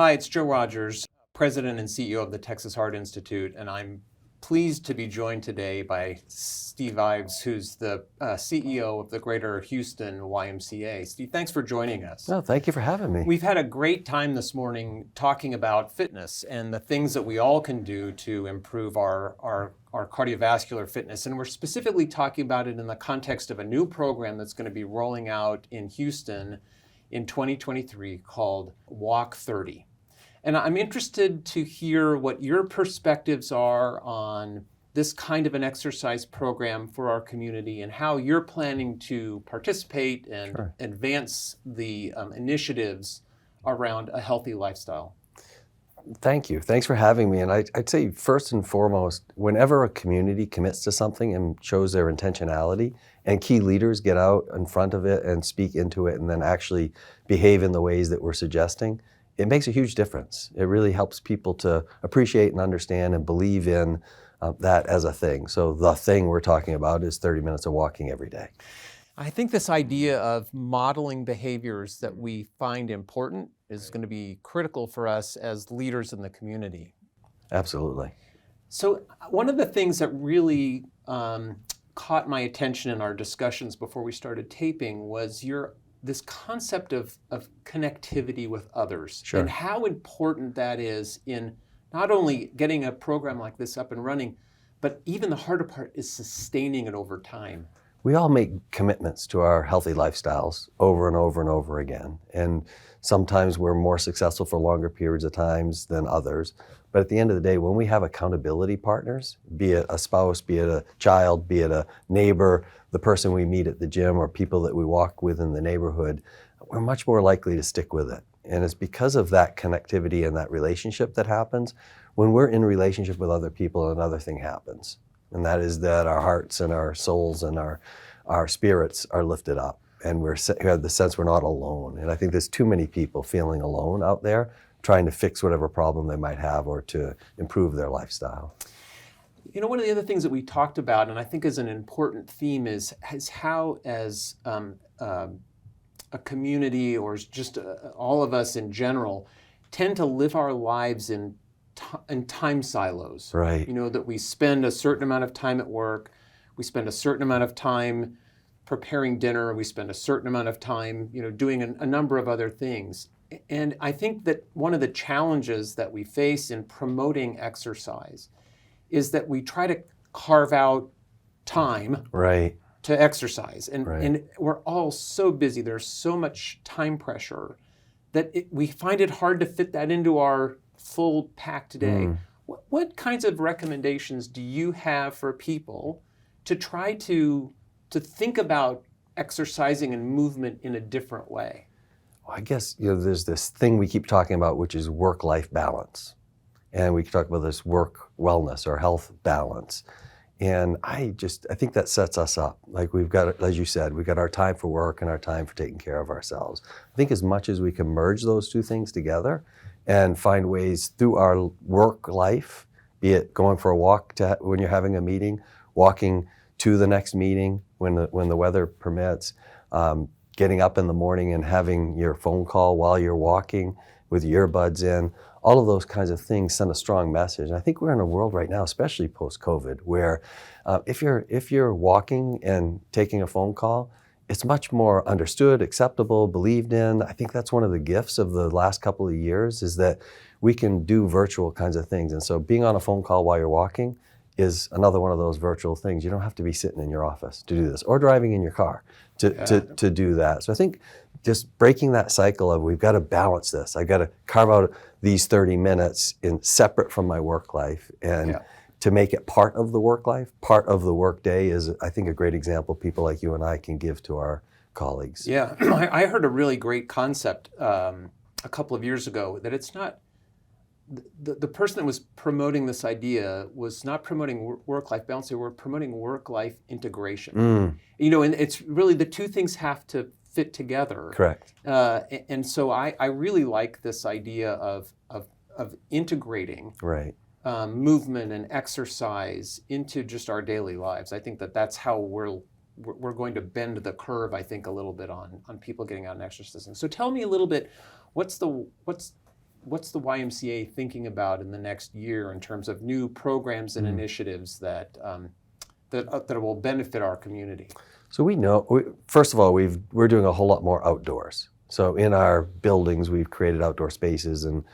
Hi, it's Joe Rogers, President and CEO of the Texas Heart Institute, and I'm pleased to be joined today by Steve Ives, who's the CEO of the Greater Houston YMCA. Steve, thanks for joining us. No, thank you for having me. We've had a great time this morning talking about fitness and the things that we all can do to improve our cardiovascular fitness. And we're specifically talking about it in the context of a new program that's going to be rolling out in Houston in 2023 called Walk 30. And I'm interested to hear what your perspectives are on this kind of an exercise program for our community and how you're planning to participate and advance the initiatives around a healthy lifestyle. Thank you. Thanks for having me. And I'd say first and foremost, whenever a community commits to something and shows their intentionality, and key leaders get out in front of it and speak into it and then actually behave in the ways that we're suggesting, it makes a huge difference. It really helps people to appreciate and understand and believe in that as a thing. So the thing we're talking about is 30 minutes of walking every day. I think this idea of modeling behaviors that we find important is going to be critical for us as leaders in the community. Absolutely. So one of the things that really caught my attention in our discussions before we started taping was this concept of connectivity with others. Sure. And how important that is in not only getting a program like this up and running, but even the harder part is sustaining it over time. We all make commitments to our healthy lifestyles over and over and over again. And sometimes we're more successful for longer periods of times than others. But at the end of the day, when we have accountability partners, be it a spouse, be it a child, be it a neighbor, the person we meet at the gym, or people that we walk with in the neighborhood, we're much more likely to stick with it. And it's because of that connectivity and that relationship that happens. When we're in relationship with other people, another thing happens. And that is that our hearts and our souls and our spirits are lifted up. And we have the sense we're not alone. And I think there's too many people feeling alone out there, trying to fix whatever problem they might have or to improve their lifestyle. You know, one of the other things that we talked about, and I think is an important theme, is how as a community or just all of us in general tend to live our lives in time silos. Right. You know, that we spend a certain amount of time at work, we spend a certain amount of time preparing dinner, we spend a certain amount of time, doing a number of other things. And I think that one of the challenges that we face in promoting exercise is that we try to carve out time to exercise. And we're all so busy, there's so much time pressure that we find it hard to fit that into our full packed day. What kinds of recommendations do you have for people to try to think about exercising and movement in a different way? Well, I guess there's this thing we keep talking about, which is work-life balance. And we can talk about this work wellness or health balance. And I think that sets us up. Like we've got, as you said, we've got our time for work and our time for taking care of ourselves. I think as much as we can merge those two things together and find ways through our work life, be it going for a walk when you're having a meeting, walking to the next meeting when the weather permits, getting up in the morning and having your phone call while you're walking with earbuds in, all of those kinds of things send a strong message. And I think we're in a world right now, especially post-COVID, where if you're walking and taking a phone call, it's much more understood, acceptable, believed in. I think that's one of the gifts of the last couple of years is that we can do virtual kinds of things. And so being on a phone call while you're walking is another one of those virtual things. You don't have to be sitting in your office to do this or driving in your car to do that. So I think just breaking that cycle of we've got to balance this. I got to carve out these 30 minutes separate from my work life and to make it part of the work life, part of the work day is, I think, a great example people like you and I can give to our colleagues. Yeah, I heard a really great concept a couple of years ago that it's not, the person that was promoting this idea was not promoting work-life balance, they were promoting work-life integration. And it's really the two things have to fit together. Correct. And so I really like this idea of integrating movement and exercise into just our daily lives. I think that's how we're going to bend the curve, I think, a little bit on people getting out and exercising. So tell me a little bit, what's what's the YMCA thinking about in the next year in terms of new programs and initiatives that that will benefit our community? So first of all, we're doing a whole lot more outdoors. So in our buildings, we've created outdoor spaces and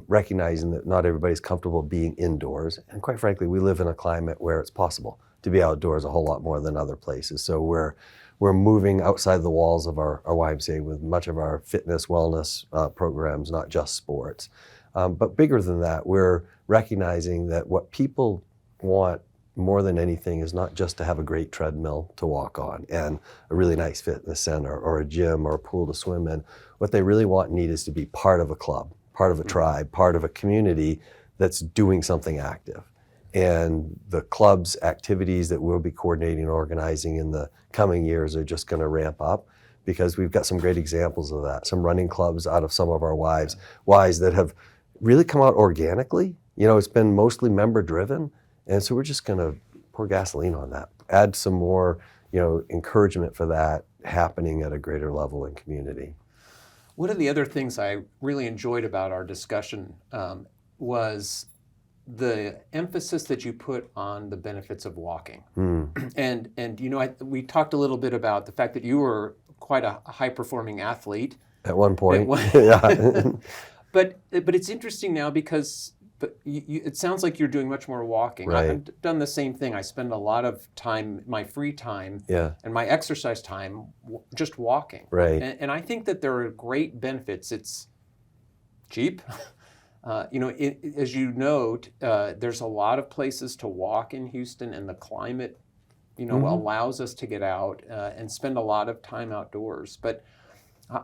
recognizing that not everybody's comfortable being indoors. And quite frankly, we live in a climate where it's possible to be outdoors a whole lot more than other places. So we're moving outside the walls of our YMCA with much of our fitness, wellness programs, not just sports. But bigger than that, we're recognizing that what people want more than anything is not just to have a great treadmill to walk on and a really nice fitness center or a gym or a pool to swim in. What they really want and need is to be part of a club, part of a tribe, part of a community that's doing something active. And the club's activities that we'll be coordinating and organizing in the coming years are just going to ramp up, because we've got some great examples of that. Some running clubs out of some of our Ys that have really come out organically. It's been mostly member driven. And so we're just going to pour gasoline on that, add some more, encouragement for that happening at a greater level in community. One of the other things I really enjoyed about our discussion was the emphasis that you put on the benefits of walking. And we talked a little bit about the fact that you were quite a high-performing athlete. At one point, yeah. But it's interesting now because it sounds like you're doing much more walking. Right. I've done the same thing. I spend a lot of time, my free time, and my exercise time, just walking. Right. And I think that there are great benefits. It's cheap. As you note, there's a lot of places to walk in Houston, and the climate, allows us to get out and spend a lot of time outdoors. But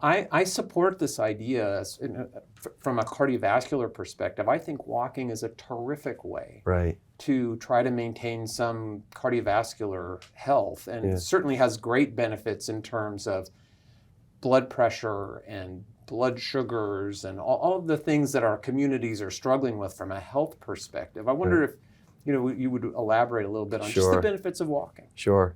I support this idea from a cardiovascular perspective. I think walking is a terrific way to try to maintain some cardiovascular health, and it certainly has great benefits in terms of blood pressure and blood sugars and all of the things that our communities are struggling with from a health perspective. I wonder if you would elaborate a little bit on just the benefits of walking. Sure.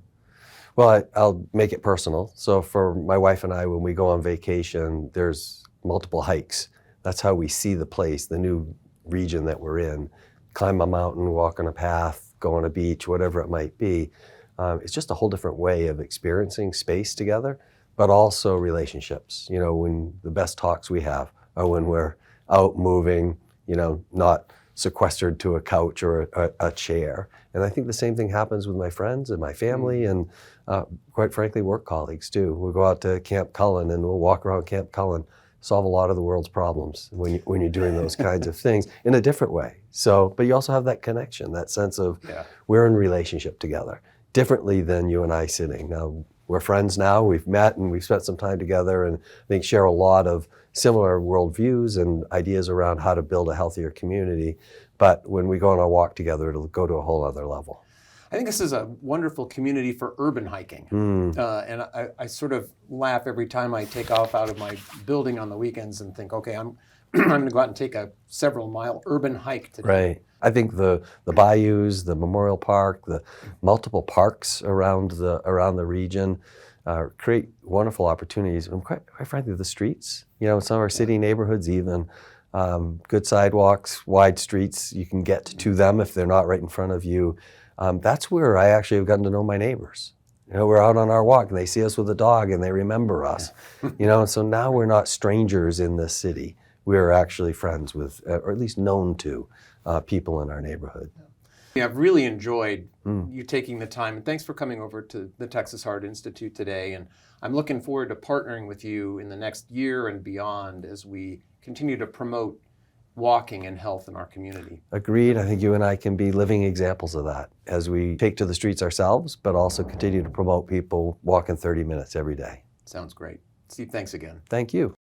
Well, I'll make it personal. So for my wife and I, when we go on vacation, there's multiple hikes. That's how we see the place, the new region that we're in. Climb a mountain, walk on a path, go on a beach, whatever it might be. It's just a whole different way of experiencing space together, but also relationships. When the best talks we have are when we're out moving, not sequestered to a couch or a chair. And I think the same thing happens with my friends and my family and quite frankly, work colleagues too. We'll go out to Camp Cullen and we'll walk around Camp Cullen, solve a lot of the world's problems when you're doing those kinds of things in a different way. So, but you also have that connection, that sense of we're in relationship together, differently than you and I sitting. Now, we're friends now, we've met and we've spent some time together and I think share a lot of similar worldviews and ideas around how to build a healthier community. But when we go on our walk together, it'll go to a whole other level. I think this is a wonderful community for urban hiking. And I sort of laugh every time I take off out of my building on the weekends and think, okay, I'm going to go out and take a several mile urban hike today. Right. I think the bayous, the Memorial Park, the multiple parks around the region create wonderful opportunities. And quite frankly, the streets, some of our city neighborhoods even, good sidewalks, wide streets, you can get to them if they're not right in front of you. That's where I actually have gotten to know my neighbors. We're out on our walk and they see us with a dog and they remember us. So now we're not strangers in this city. We're actually friends with, or at least known to, people in our neighborhood. I've really enjoyed you taking the time, and thanks for coming over to the Texas Heart Institute today. And I'm looking forward to partnering with you in the next year and beyond as we continue to promote walking and health in our community. Agreed. I think you and I can be living examples of that as we take to the streets ourselves, but also continue to promote people walking 30 minutes every day. Sounds great. Steve, thanks again. Thank you.